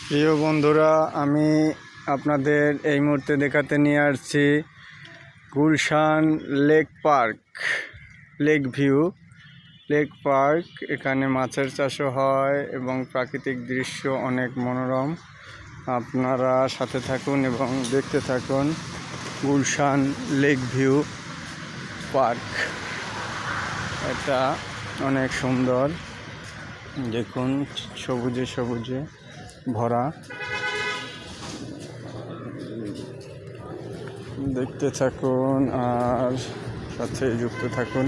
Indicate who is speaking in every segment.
Speaker 1: প্রিয় বন্ধুরা, আমি আপনাদের এই মুহূর্তে দেখাতে নিয়ে আসছি Gulshan lake park, lake view lake park. এখানে মাছের চাষও হয় এবং প্রাকৃতিক দৃশ্য অনেক মনোরম। আপনারা সাথে থাকুন এবং দেখতে থাকুন গুলশান লেক ভিউ পার্ক। এটা অনেক সুন্দর, দেখুন সবুজে সবুজে ভরা। দেখতে থাকুন আর সাথে যুক্ত থাকুন।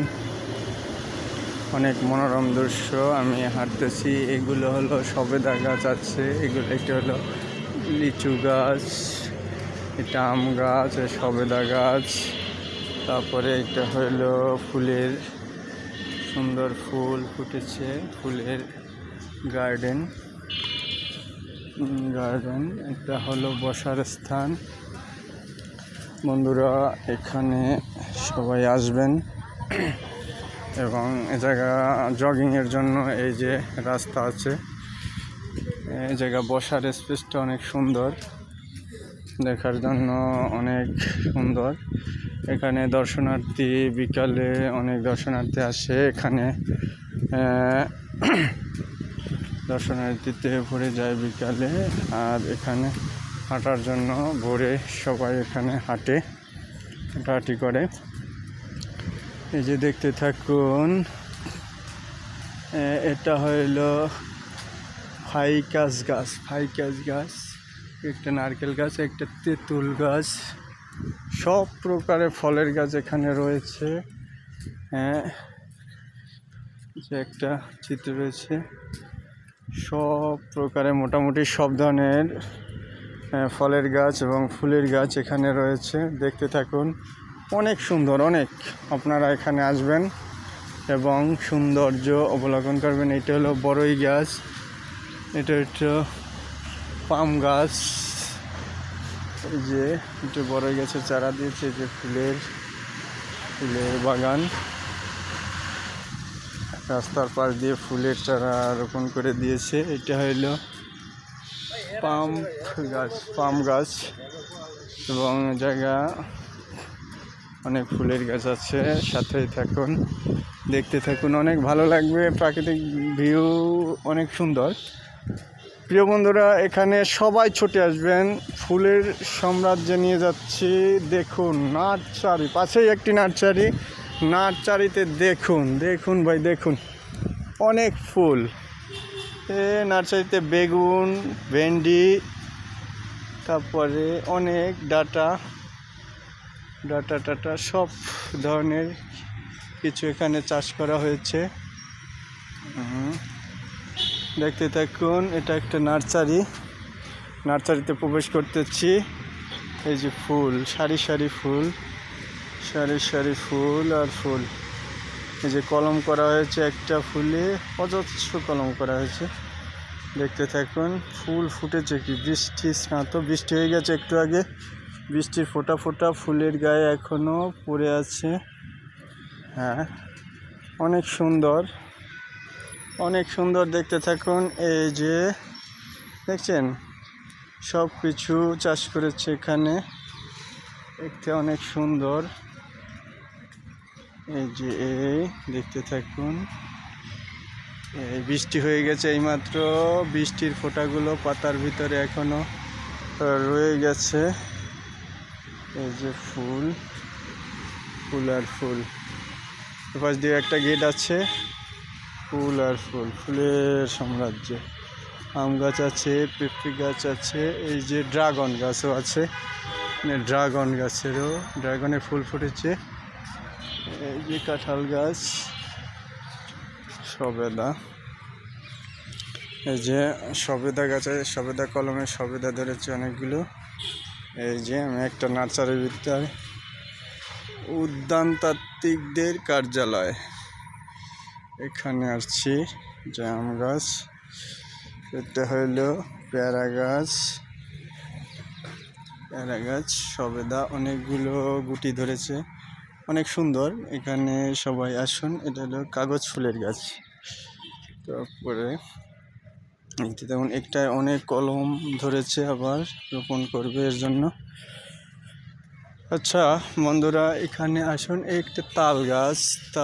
Speaker 1: অনেক মনোরম দৃশ্য। আমি হাঁটতেছি, এগুলো হলো সবেদা গাছ আছে, এগুলো এটা হলো লিচু গাছ, এটা আম গাছ, সবেদা গাছ, তারপরে এটা হলো ফুলের সুন্দর ফুল ফুটেছে, ফুলের গার্ডেন। এটা হলো বসার স্থান। বন্ধুরা, এখানে সবাই আসবেন এবং এ জায়গা জগিংয়ের জন্য এই যে রাস্তা আছে, এই জায়গা বসার স্পেসটা অনেক সুন্দর, দেখার জন্য অনেক সুন্দর। এখানে দর্শনার্থী, বিকালে অনেক দর্শনার্থী আসে, এখানে দর্শনার্থীতে ভরে যায় বিকালে। আর এখানে হাঁটার জন্য ভোরে সবাই এখানে হাঁটাহাঁটি করে। এই যে দেখতে থাকুন, এটা হইল ফাইকাস গাছ, একটা নারকেল গাছ, একটা তেঁতুল গাছ, সব প্রকারের ফলের গাছ এখানে রয়েছে। যে একটা চিত্র রয়েছে, সব প্রকারের মোটামুটি সব ধরনের ফলের গাছ এবং ফুলের গাছ এখানে রয়েছে। দেখতে থাকুন, অনেক সুন্দর, অনেক। আপনারা এখানে আসবেন এবং সৌন্দর্য অবলোকন করবেন। এটা হলো বড়ই গাছ, এটা হচ্ছে পাম গাছ। এই যে এটা বড়ই গাছের চারা দিয়েছে, যে ফুলের বাগান। রাস্তার পাশ দিয়ে ফুলের চারা রোপণ করে দিয়েছে। এটা হইলো পাম গাছ এবং জায়গা অনেক ফুলের গাছ আছে। সাথেই থাকুন, দেখতে থাকুন, অনেক ভালো লাগবে। প্রাকৃতিক ভিউ অনেক সুন্দর। প্রিয় বন্ধুরা, এখানে সবাই ছুটে আসবেন, ফুলের সাম্রাজ্যে নিয়ে যাচ্ছি। দেখুন নার্সারি, পাশেই একটি নার্সারিতে দেখুন ভাই, দেখুন অনেক ফুল। নার্সারিতে বেগুন, ভেন্ডি, তারপরে অনেক ডাটা সব ধরনের কিছু এখানে চাষ করা হয়েছে। দেখতে থাকুন, এটা একটা নার্সারিতে প্রবেশ করতেছি। এই যে ফুল, সারি সারি ফুল আর ফুল। এই যে কলম করা হয়েছে, একটা ফুলে অজস্র কলম করা হয়েছে। দেখতে থাকুন, ফুল ফুটেছে কি বৃষ্টি স্নাত, বৃষ্টি হয়ে গেছে একটু আগে, বৃষ্টির ফোঁটা ফোঁটা ফুলের গায়ে এখনো পড়ে আছে। অনেক সুন্দর, দেখতে থাকুন। এই যে দেখছেন, সব কিছু চাষ করেছে এখানে, দেখতে অনেক সুন্দর। এই যে দেখতে থাকুন, এই বৃষ্টি হয়ে গেছে এইমাত্র, বৃষ্টির ফোঁটাগুলো পাতার ভিতরে এখনো রয়ে গেছে। এই যে ফুল আর ফুল, এপাশ দিয়ে একটা গেট আছে, ফুল আর ফুলের সাম্রাজ্য। আম গাছ আছে, পেঁপে গাছ আছে, এই যে ড্রাগন গাছও আছে, ড্রাগনের ফুল ফুটেছে। এই যে কাঁঠাল গাছ, সবেদা, এই যে সবেদা গাছে সবেদা কলমে সবেদা ধরেছে অনেকগুলো। এই যে আমি একটা নার্সারির ভিতরে, উদ্যানতাত্ত্বিকদের কার্যালয়, এখানে আসছি। যে আম গাছ, এটা হইল পেয়ারা গাছ, সবেদা অনেকগুলো গুটি ধরেছে, অনেক সুন্দর। এখানে সবাই আসুন। এটা হলো কাগজ ফুলের গাছ। তারপরে তেমন একটায় অনেক কলম ধরেছে, আবার রোপণ করবে এর জন্য। আচ্ছা বন্ধুরা, এখানে আসুন, একটা তাল গাছ।